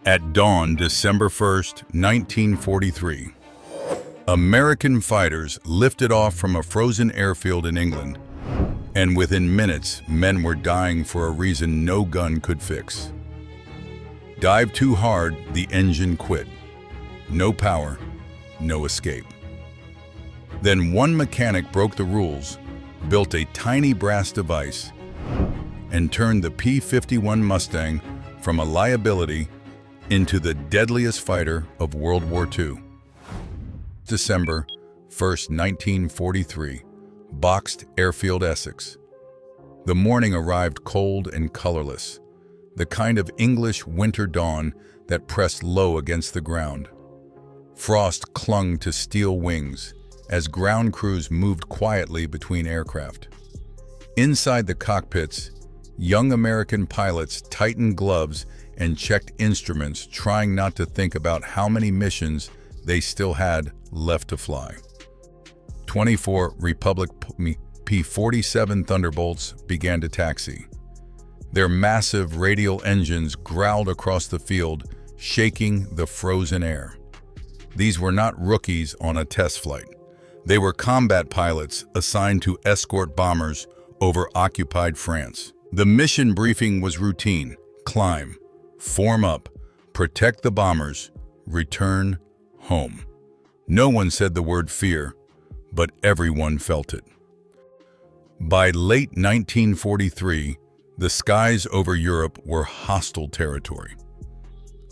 At dawn, December 1st, 1943, American fighters lifted off from a frozen airfield in England, and within minutes, men were dying for a reason no gun could fix. Dive too hard, the engine quit. No power, no escape. Then one mechanic broke the rules, built a tiny brass device, and turned the P-51 Mustang from a liability into the deadliest fighter of World War II. December 1st, 1943, Boxed Airfield, Essex. The morning arrived cold and colorless, the kind of English winter dawn that pressed low against the ground. Frost clung to steel wings as ground crews moved quietly between aircraft. Inside the cockpits, young American pilots tightened gloves and checked instruments, trying not to think about how many missions they still had left to fly. 24 Republic P-47 Thunderbolts began to taxi. Their massive radial engines growled across the field, shaking the frozen air. These were not rookies on a test flight. They were combat pilots assigned to escort bombers over occupied France. The mission briefing was routine: climb, form up, protect the bombers, return home. No one said the word fear, but everyone felt it. By late 1943, the skies over Europe were hostile territory.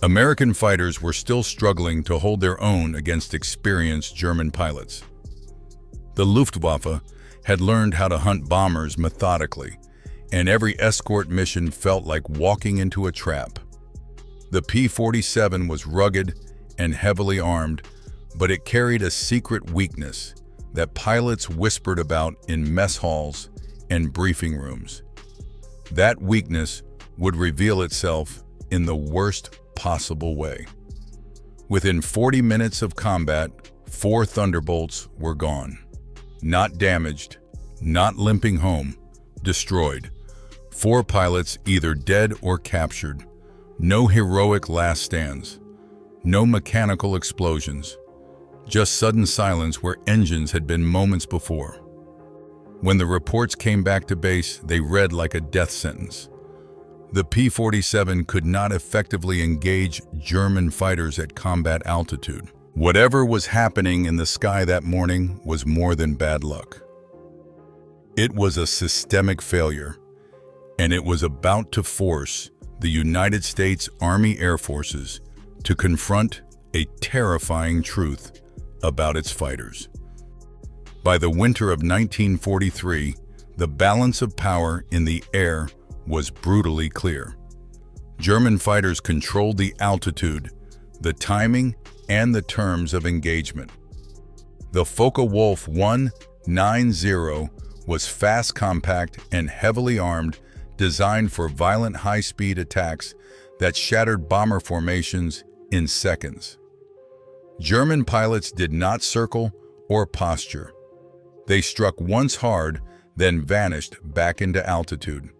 American fighters were still struggling to hold their own against experienced German pilots. The Luftwaffe had learned how to hunt bombers methodically, and every escort mission felt like walking into a trap. The P-47 was rugged and heavily armed, but it carried a secret weakness that pilots whispered about in mess halls and briefing rooms. That weakness would reveal itself in the worst possible way. Within 40 minutes of combat, 4 Thunderbolts were gone. Not damaged, not limping home, destroyed. 4 pilots either dead or captured. No heroic last stands. No mechanical explosions. Just sudden silence where engines had been moments before. When the reports came back to base, they read like a death sentence. The P-47 could not effectively engage German fighters at combat altitude. Whatever was happening in the sky that morning was more than bad luck. It was a systemic failure, and it was about to force the United States Army Air Forces to confront a terrifying truth about its fighters. By the winter of 1943, the balance of power in the air was brutally clear. German fighters controlled the altitude, the timing, and the terms of engagement. The Focke-Wulf 190 was fast, compact, and heavily armed, designed for violent high-speed attacks that shattered bomber formations in seconds. German pilots did not circle or posture. They struck once hard, then vanished back into altitude.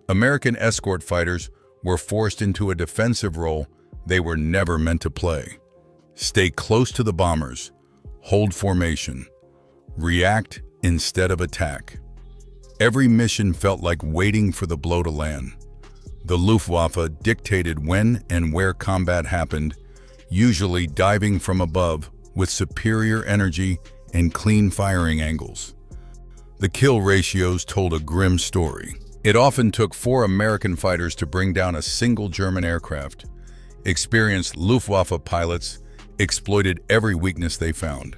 American escort fighters were forced into a defensive role they were never meant to play. Stay close to the bombers, hold formation, react instead of attack. Every mission felt like waiting for the blow to land. The Luftwaffe dictated when and where combat happened, usually diving from above with superior energy and clean firing angles. The kill ratios told a grim story. It often took 4 American fighters to bring down a single German aircraft. Experienced Luftwaffe pilots exploited every weakness they found.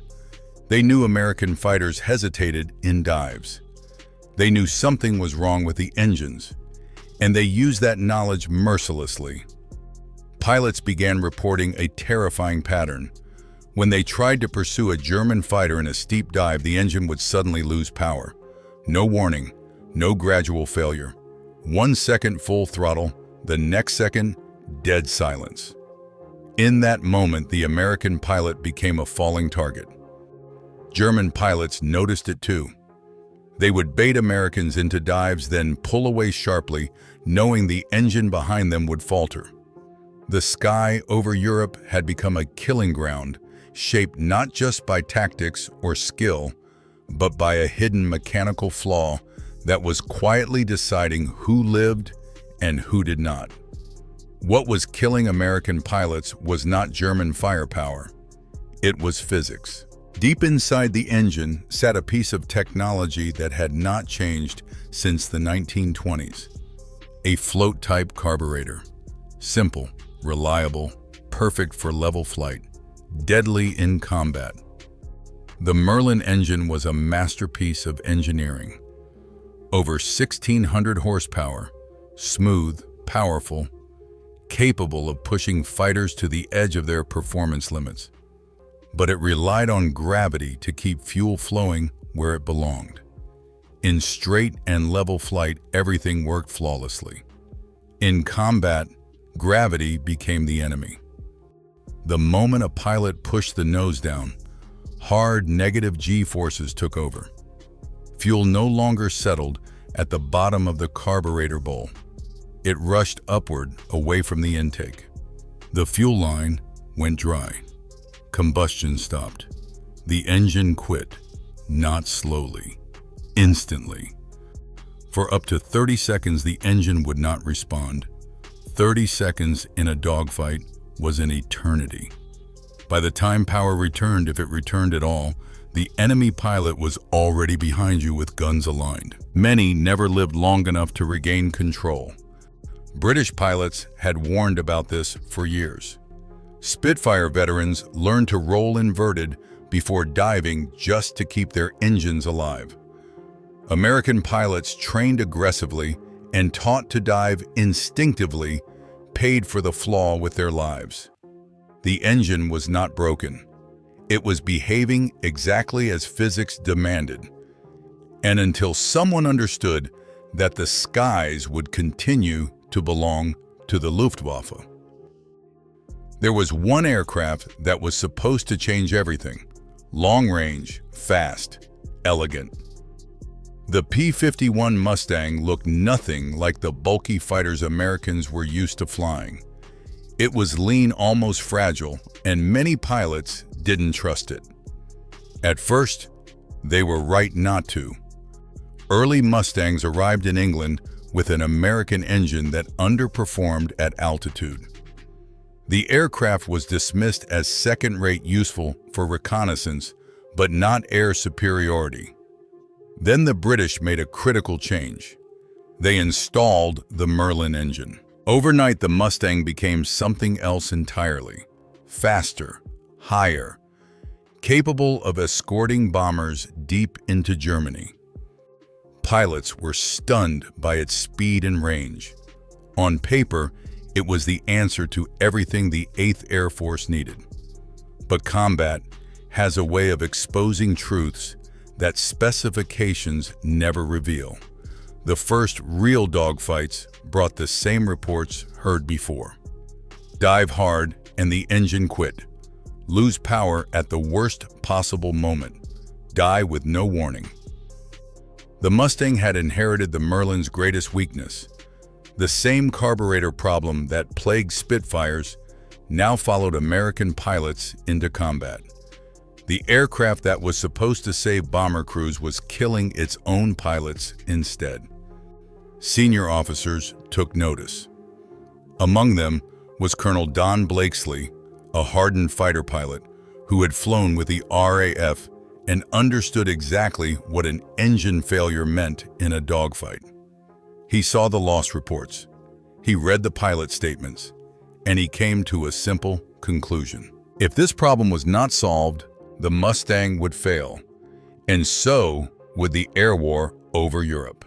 They knew American fighters hesitated in dives. They knew something was wrong with the engines, and they used that knowledge mercilessly. Pilots began reporting a terrifying pattern. When they tried to pursue a German fighter in a steep dive, the engine would suddenly lose power. No warning, no gradual failure. 1 second full throttle, the next second, dead silence. In that moment, the American pilot became a falling target. German pilots noticed it too. They would bait Americans into dives, then pull away sharply, knowing the engine behind them would falter. The sky over Europe had become a killing ground, shaped not just by tactics or skill, but by a hidden mechanical flaw that was quietly deciding who lived and who did not. What was killing American pilots was not German firepower. It was physics. Deep inside the engine sat a piece of technology that had not changed since the 1920s. A float-type carburetor. Simple, reliable, perfect for level flight, deadly in combat. The Merlin engine was a masterpiece of engineering. Over 1,600 horsepower, smooth, powerful, capable of pushing fighters to the edge of their performance limits. But it relied on gravity to keep fuel flowing where it belonged. In straight and level flight, everything worked flawlessly. In combat, gravity became the enemy. The moment a pilot pushed the nose down, hard negative G-forces took over. Fuel no longer settled at the bottom of the carburetor bowl. It rushed upward away from the intake. The fuel line went dry. Combustion stopped. The engine quit, not slowly, instantly. For up to 30 seconds, the engine would not respond. 30 seconds in a dogfight was an eternity. By the time power returned, if it returned at all, the enemy pilot was already behind you with guns aligned. Many never lived long enough to regain control. British pilots had warned about this for years. Spitfire veterans learned to roll inverted before diving just to keep their engines alive. American pilots trained aggressively and taught to dive instinctively paid for the flaw with their lives. The engine was not broken. It was behaving exactly as physics demanded. And until someone understood that the skies would continue to belong to the Luftwaffe. There was one aircraft that was supposed to change everything. Long range, fast, elegant. The P-51 Mustang looked nothing like the bulky fighters Americans were used to flying. It was lean, almost fragile, and many pilots didn't trust it. At first, they were right not to. Early Mustangs arrived in England with an American engine that underperformed at altitude. The aircraft was dismissed as second-rate, useful for reconnaissance, but not air superiority. Then the British made a critical change. They installed the Merlin engine. Overnight, the Mustang became something else entirely. Faster, higher, capable of escorting bombers deep into Germany. Pilots were stunned by its speed and range. On paper, it was the answer to everything the 8th Air Force needed. But combat has a way of exposing truths that specifications never reveal. The first real dogfights brought the same reports heard before. Dive hard and the engine quit. Lose power at the worst possible moment. Die with no warning. The Mustang had inherited the Merlin's greatest weakness. The same carburetor problem that plagued Spitfires now followed American pilots into combat. The aircraft that was supposed to save bomber crews was killing its own pilots instead. Senior officers took notice. Among them was Colonel Don Blakesley, a hardened fighter pilot who had flown with the RAF and understood exactly what an engine failure meant in a dogfight. He saw the loss reports, he read the pilot statements, and he came to a simple conclusion. If this problem was not solved, the Mustang would fail, and so would the air war over Europe.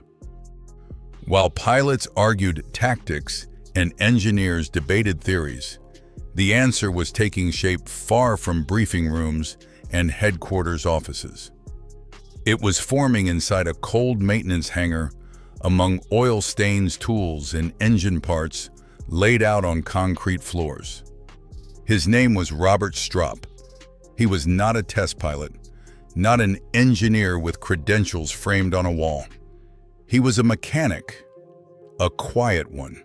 While pilots argued tactics and engineers debated theories, the answer was taking shape far from briefing rooms and headquarters offices. It was forming inside a cold maintenance hangar among oil stains, tools, and engine parts laid out on concrete floors. His name was Robert Strop. He was not a test pilot, not an engineer with credentials framed on a wall. He was a mechanic, a quiet one.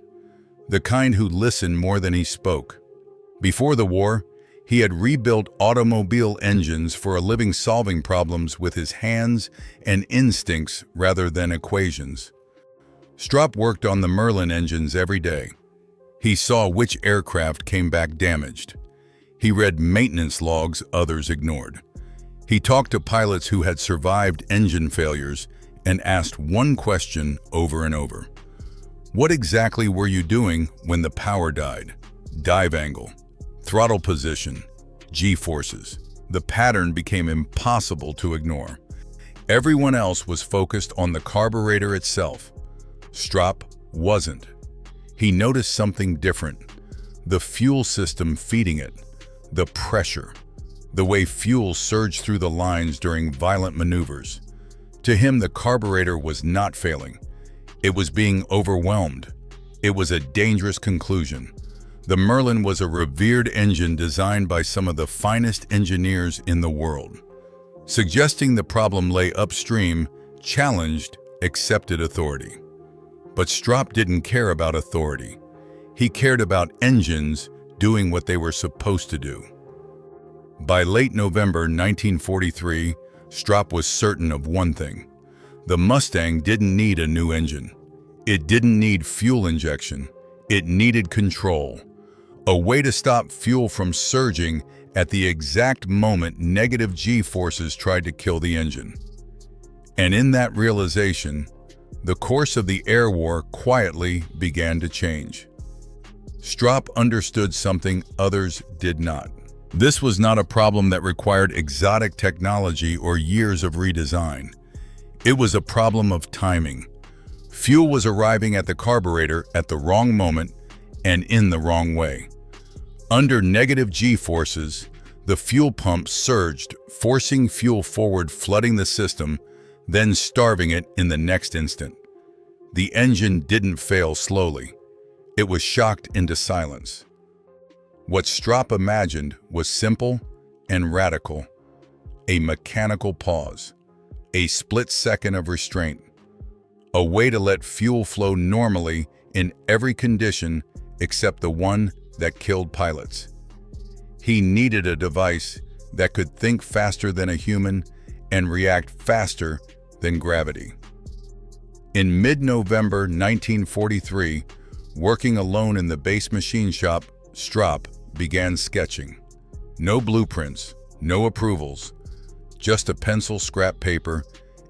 the kind who listened more than he spoke. Before the war, he had rebuilt automobile engines for a living, solving problems with his hands and instincts rather than equations. Strop worked on the Merlin engines every day. He saw which aircraft came back damaged. He read maintenance logs others ignored. He talked to pilots who had survived engine failures and asked one question over and over. What exactly were you doing when the power died? Dive angle, throttle position, G-forces. The pattern became impossible to ignore. Everyone else was focused on the carburetor itself. Strop wasn't. He noticed something different. The fuel system feeding it, the pressure, the way fuel surged through the lines during violent maneuvers. To him, the carburetor was not failing. It was being overwhelmed. It was a dangerous conclusion. The Merlin was a revered engine designed by some of the finest engineers in the world. Suggesting the problem lay upstream, challenged, accepted authority. But Strop didn't care about authority. He cared about engines doing what they were supposed to do. By late November 1943, Strop was certain of one thing. The Mustang didn't need a new engine. It didn't need fuel injection. It needed control. A way to stop fuel from surging at the exact moment negative G-forces tried to kill the engine. And in that realization, the course of the air war quietly began to change. Strop understood something others did not. This was not a problem that required exotic technology or years of redesign. It was a problem of timing. Fuel was arriving at the carburetor at the wrong moment and in the wrong way. Under negative G-forces, the fuel pump surged, forcing fuel forward, flooding the system, then starving it in the next instant. The engine didn't fail slowly. It was shocked into silence. What Strop imagined was simple and radical. A mechanical pause. A split second of restraint. A way to let fuel flow normally in every condition except the one that killed pilots. He needed a device that could think faster than a human and react faster than gravity. In mid-November 1943, working alone in the base machine shop, Strop began sketching. No blueprints, no approvals, just a pencil, scrap paper,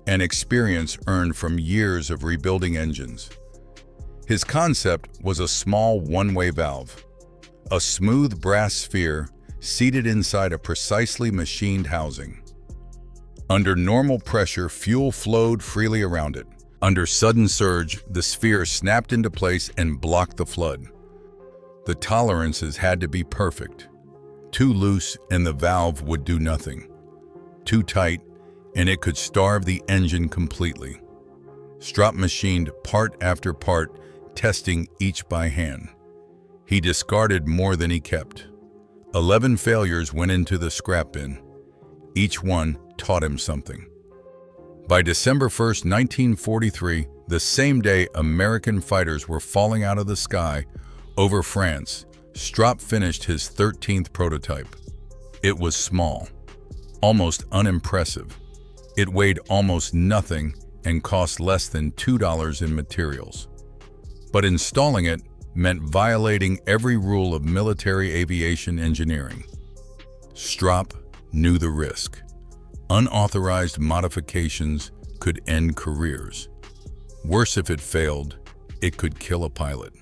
and experience earned from years of rebuilding engines. His concept was a small one-way valve, a smooth brass sphere seated inside a precisely machined housing. Under normal pressure, fuel flowed freely around it. Under sudden surge, the sphere snapped into place and blocked the flood. The tolerances had to be perfect. Too loose and the valve would do nothing. Too tight and it could starve the engine completely. Strop machined part after part, testing each by hand. He discarded more than he kept. 11 failures went into the scrap bin. Each one taught him something. By December 1st, 1943, the same day American fighters were falling out of the sky over France, Strop finished his 13th prototype. It was small, almost unimpressive. It weighed almost nothing and cost less than $2 in materials. But installing it meant violating every rule of military aviation engineering. Strop knew the risk. Unauthorized modifications could end careers. Worse, if it failed, it could kill a pilot.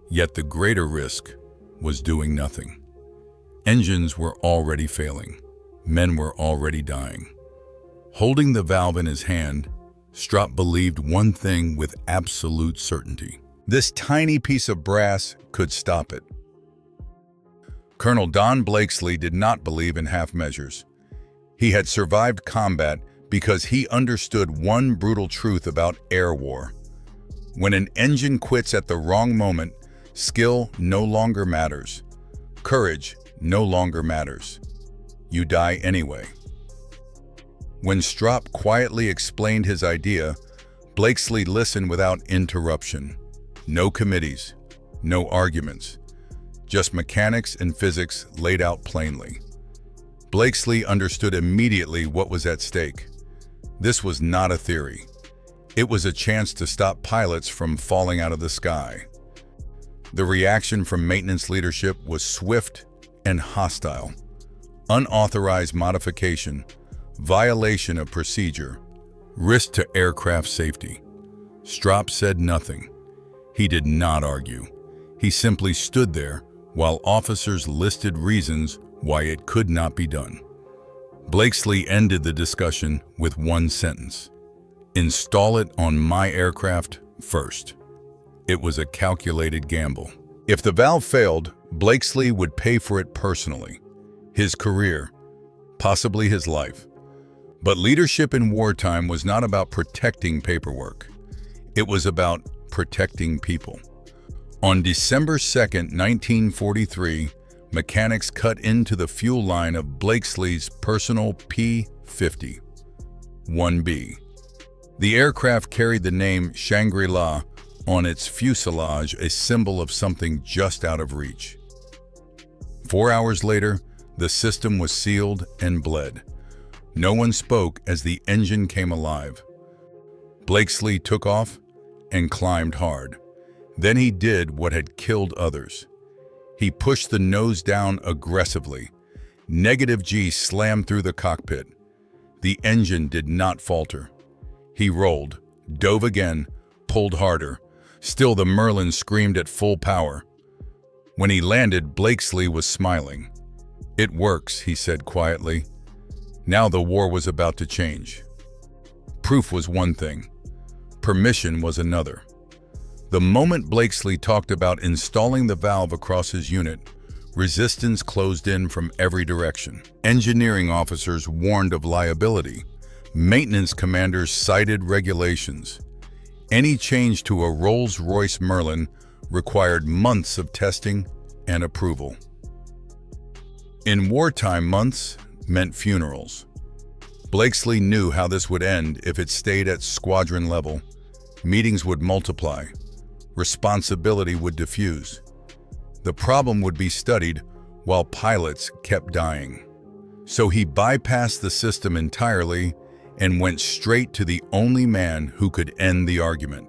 Yet the greater risk was doing nothing. Engines were already failing. Men were already dying. Holding the valve in his hand, Strop believed one thing with absolute certainty. This tiny piece of brass could stop it. Colonel Don Blakesley did not believe in half measures. He had survived combat because he understood one brutal truth about air war. When an engine quits at the wrong moment, skill no longer matters. Courage no longer matters. You die anyway. When Strop quietly explained his idea, Blakesley listened without interruption. No committees, no arguments, just mechanics and physics laid out plainly. Blakesley understood immediately what was at stake. This was not a theory. It was a chance to stop pilots from falling out of the sky. The reaction from maintenance leadership was swift and hostile. Unauthorized modification, violation of procedure, risk to aircraft safety. Strop said nothing. He did not argue. He simply stood there while officers listed reasons why it could not be done. Blakesley ended the discussion with one sentence: "Install it on my aircraft first." It was a calculated gamble. If the valve failed, Blakesley would pay for it personally. His career, possibly his life. But leadership in wartime was not about protecting paperwork. It was about protecting people. On December 2nd, 1943, mechanics cut into the fuel line of Blakesley's personal P-50-1B. The aircraft carried the name Shangri-La on its fuselage, a symbol of something just out of reach. 4 hours later, the system was sealed and bled. No one spoke as the engine came alive. Blakesley took off and climbed hard. Then he did what had killed others. He pushed the nose down aggressively. Negative G slammed through the cockpit. The engine did not falter. He rolled, dove again, pulled harder. Still the Merlin screamed at full power. When he landed, Blakesley was smiling. "It works," he said quietly. Now the war was about to change. Proof was one thing. Permission was another. The moment Blakesley talked about installing the valve across his unit, resistance closed in from every direction. Engineering officers warned of liability. Maintenance commanders cited regulations. Any change to a Rolls-Royce Merlin required months of testing and approval. In wartime, months meant funerals. Blakesley knew how this would end if it stayed at squadron level. Meetings would multiply. Responsibility would diffuse. The problem would be studied while pilots kept dying. So he bypassed the system entirely and went straight to the only man who could end the argument.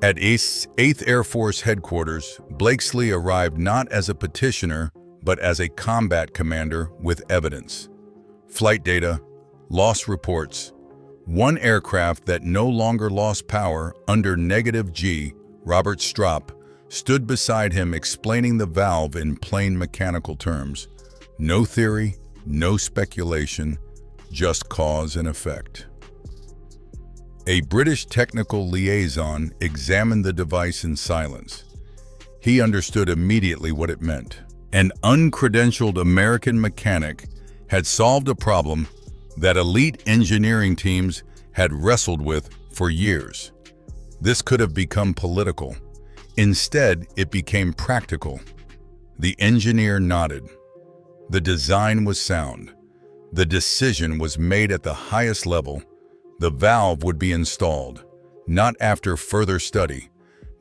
At 8th Air Force Headquarters, Blakesley arrived not as a petitioner, but as a combat commander with evidence. Flight data, loss reports, one aircraft that no longer lost power under negative G, Robert Strop, stood beside him explaining the valve in plain mechanical terms. No theory, no speculation, just cause and effect. A British technical liaison examined the device in silence. He understood immediately what it meant. An uncredentialed American mechanic had solved a problem that elite engineering teams had wrestled with for years. This could have become political. Instead, it became practical. The engineer nodded. The design was sound. The decision was made at the highest level. The valve would be installed, not after further study,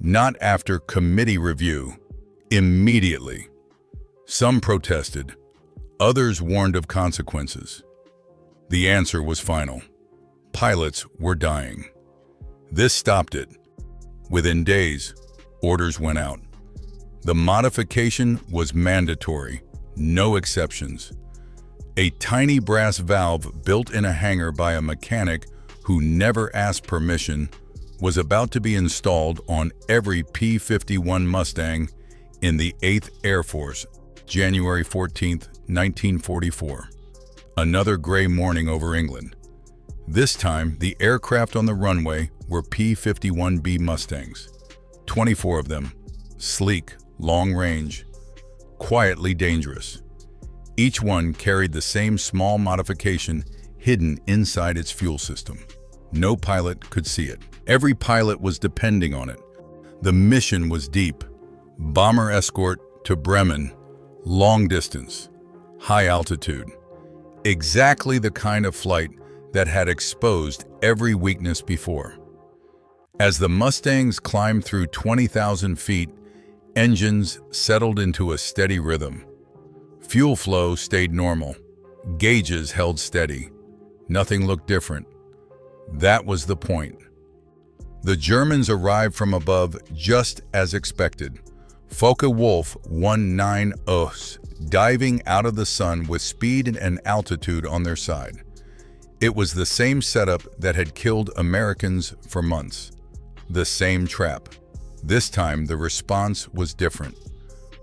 not after committee review, immediately. Some protested, others warned of consequences. The answer was final. Pilots were dying. This stopped it. Within days, orders went out. The modification was mandatory, no exceptions. A tiny brass valve built in a hangar by a mechanic who never asked permission was about to be installed on every P-51 Mustang in the 8th Air Force, January 14, 1944. Another gray morning over England. This time, the aircraft on the runway were P-51B Mustangs. 24 of them, sleek, long-range, quietly dangerous. Each one carried the same small modification hidden inside its fuel system. No pilot could see it. Every pilot was depending on it. The mission was deep. Bomber escort to Bremen, long distance, high altitude. Exactly the kind of flight that had exposed every weakness before. As the Mustangs climbed through 20,000 feet, Engines settled into a steady rhythm. Fuel flow stayed normal. Gauges held steady. Nothing looked different. That was the point. The Germans arrived from above just as expected. Focke-Wulf 19 Os, diving out of the sun with speed and altitude on their side. It was the same setup that had killed Americans for months. The same trap. This time, the response was different.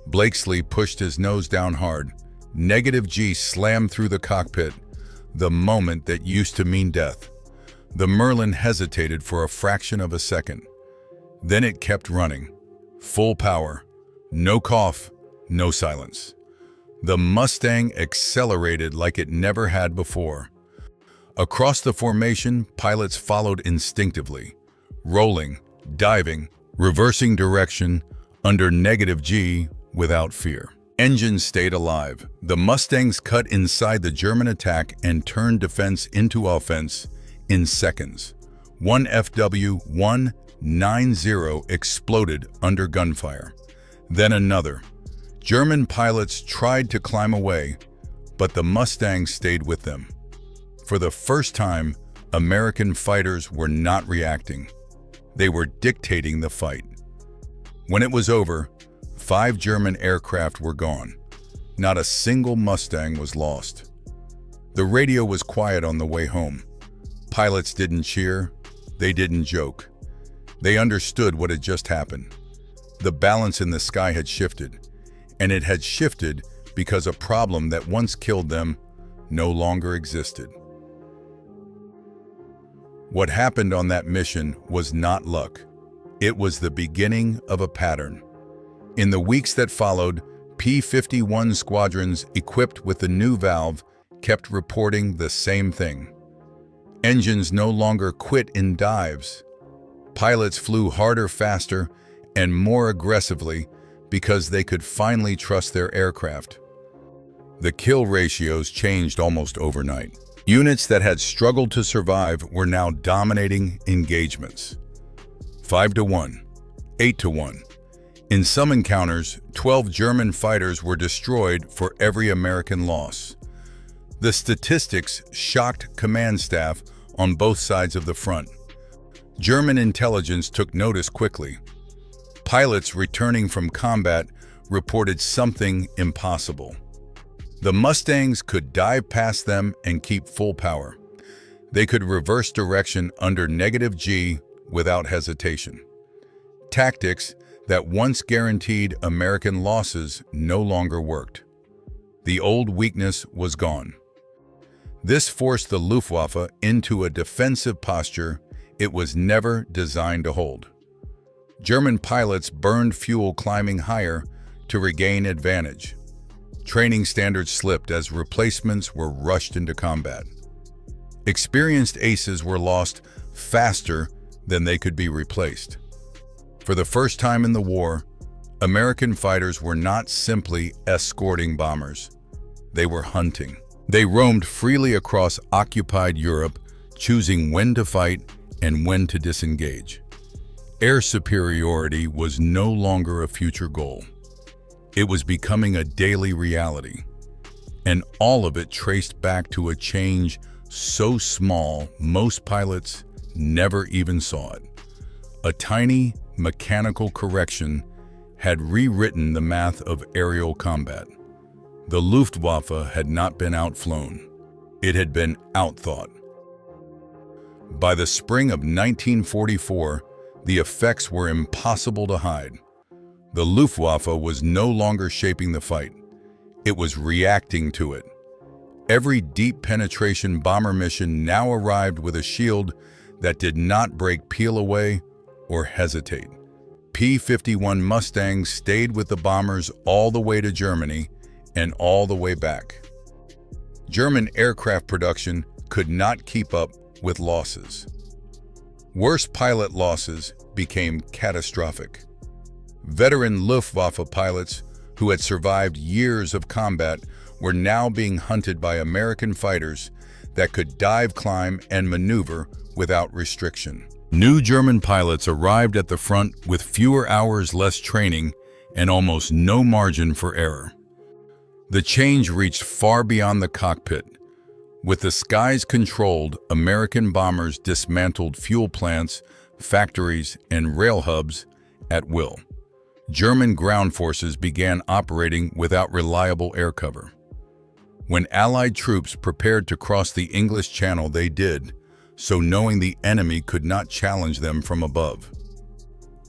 Blakesley pushed his nose down hard. Negative G slammed through the cockpit, the moment that used to mean death. The Merlin hesitated for a fraction of a second. Then it kept running. Full power. No cough, no silence. The Mustang accelerated like it never had before. Across the formation, pilots followed instinctively, rolling, diving, reversing direction under negative G without fear. Engines stayed alive. The Mustangs cut inside the German attack and turned defense into offense in seconds. One FW-190 exploded under gunfire. Then another. German pilots tried to climb away, but the Mustangs stayed with them. For the first time, American fighters were not reacting. They were dictating the fight. When it was over, 5 German aircraft were gone. Not a single Mustang was lost. The radio was quiet on the way home. Pilots didn't cheer. They didn't joke. They understood what had just happened. The balance in the sky had shifted, and it had shifted because a problem that once killed them no longer existed. What happened on that mission was not luck. It was the beginning of a pattern. In the weeks that followed, P-51 squadrons equipped with the new valve kept reporting the same thing. Engines no longer quit in dives. Pilots flew harder, faster, and more aggressively because they could finally trust their aircraft. The kill ratios changed almost overnight. Units that had struggled to survive were now dominating engagements. 5-1, 8-1. In some encounters, 12 German fighters were destroyed for every American loss. The statistics shocked command staff on both sides of the front. German intelligence took notice quickly. Pilots returning from combat reported something impossible. The Mustangs could dive past them and keep full power. They could reverse direction under negative G without hesitation. Tactics that once guaranteed American losses no longer worked. The old weakness was gone. This forced the Luftwaffe into a defensive posture it was never designed to hold. German pilots burned fuel climbing higher to regain advantage. Training standards slipped as replacements were rushed into combat. Experienced aces were lost faster than they could be replaced. For the first time in the war, American fighters were not simply escorting bombers. They were hunting. They roamed freely across occupied Europe, choosing when to fight and when to disengage. Air superiority was no longer a future goal. It was becoming a daily reality, and all of it traced back to a change so small most pilots never even saw it. A tiny mechanical correction had rewritten the math of aerial combat. The Luftwaffe had not been outflown. It had been outthought. By the spring of 1944, the effects were impossible to hide. The Luftwaffe was no longer shaping the fight. It was reacting to it. Every deep penetration bomber mission now arrived with a shield that did not break, peel away, or hesitate. P-51 Mustangs stayed with the bombers all the way to Germany and all the way back. German aircraft production could not keep up with losses. Worse pilot losses became catastrophic. Veteran Luftwaffe pilots who had survived years of combat were now being hunted by American fighters that could dive, climb, and maneuver without restriction. New German pilots arrived at the front with fewer hours less training and almost no margin for error. The change reached far beyond the cockpit. With the skies controlled, American bombers dismantled fuel plants, factories, and rail hubs at will. German ground forces began operating without reliable air cover. When Allied troops prepared to cross the English Channel, they did, so knowing the enemy could not challenge them from above.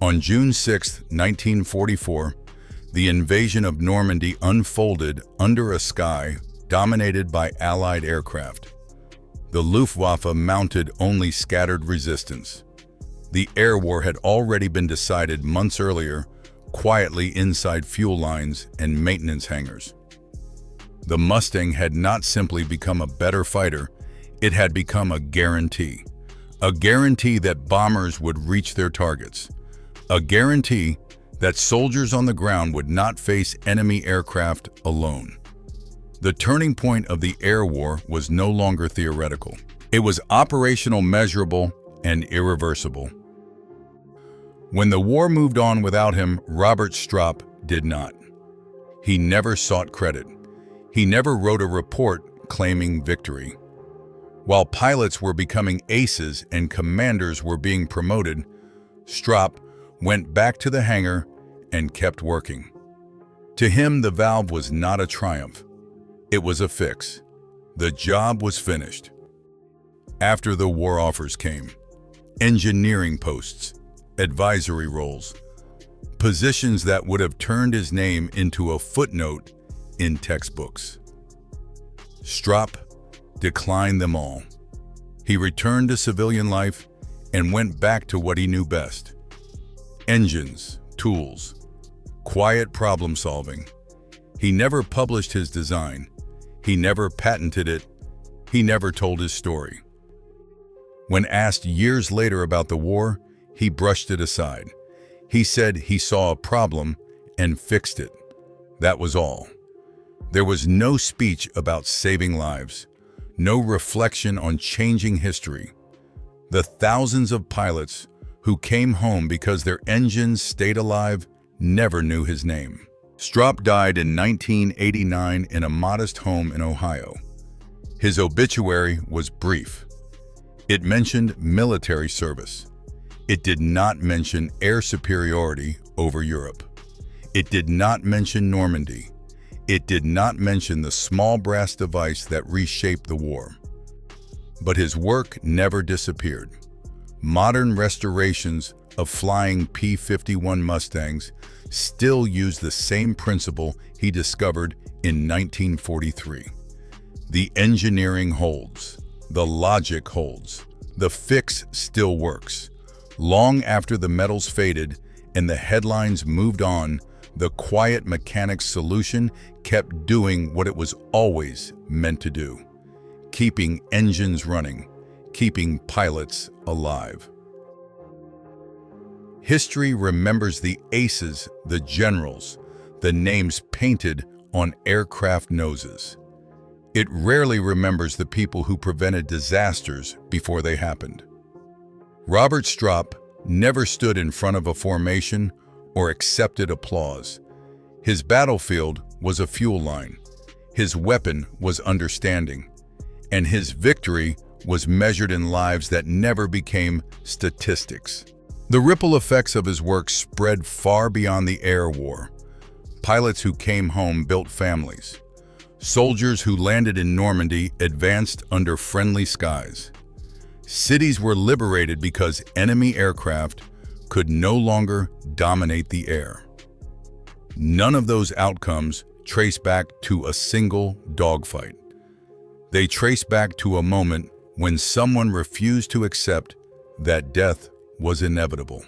On June 6, 1944, the invasion of Normandy unfolded under a sky dominated by Allied aircraft. The Luftwaffe mounted only scattered resistance. The air war had already been decided months earlier, quietly inside fuel lines and maintenance hangars. The Mustang had not simply become a better fighter, it had become a guarantee. A guarantee that bombers would reach their targets. A guarantee that soldiers on the ground would not face enemy aircraft alone. The turning point of the air war was no longer theoretical. It was operational, measurable, and irreversible. When the war moved on without him, Robert Strop did not. He never sought credit. He never wrote a report claiming victory. While pilots were becoming aces and commanders were being promoted, Strop went back to the hangar and kept working. To him, the valve was not a triumph. It was a fix. The job was finished. After the war offers came, engineering posts, advisory roles, positions that would have turned his name into a footnote in textbooks. Strop declined them all. He returned to civilian life and went back to what he knew best. Engines, tools, quiet problem solving. He never published his design. He never patented it. He never told his story. When asked years later about the war, he brushed it aside. He said he saw a problem and fixed it. That was all. There was no speech about saving lives, no reflection on changing history. The thousands of pilots who came home because their engines stayed alive never knew his name. Strop died in 1989 in a modest home in Ohio. His obituary was brief. It mentioned military service. It did not mention air superiority over Europe. It did not mention Normandy. It did not mention the small brass device that reshaped the war. But his work never disappeared. Modern restorations of flying P-51 Mustangs still use the same principle he discovered in 1943. The engineering holds. The logic holds. The fix still works. Long after the medals faded and the headlines moved on, the quiet mechanics solution kept doing what it was always meant to do. Keeping engines running, keeping pilots alive. History remembers the aces, the generals, the names painted on aircraft noses. It rarely remembers the people who prevented disasters before they happened. Robert Strop never stood in front of a formation or accepted applause. His battlefield was a fuel line. His weapon was understanding. And his victory was measured in lives that never became statistics. The ripple effects of his work spread far beyond the air war. Pilots who came home built families. Soldiers who landed in Normandy advanced under friendly skies. Cities were liberated because enemy aircraft could no longer dominate the air. None of those outcomes trace back to a single dogfight. They trace back to a moment when someone refused to accept that death was inevitable.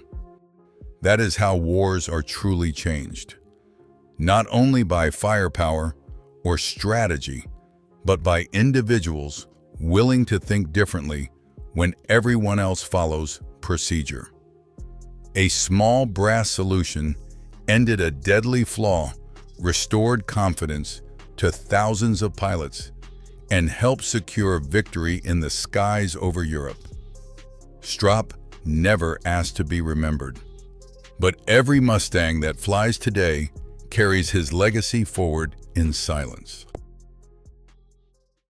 That is how wars are truly changed. Not only by firepower or strategy, but by individuals willing to think differently when everyone else follows procedure. A small brass solution ended a deadly flaw, restored confidence to thousands of pilots, and helped secure victory in the skies over Europe. Strop never asked to be remembered, But every Mustang that flies today carries his legacy forward in silence.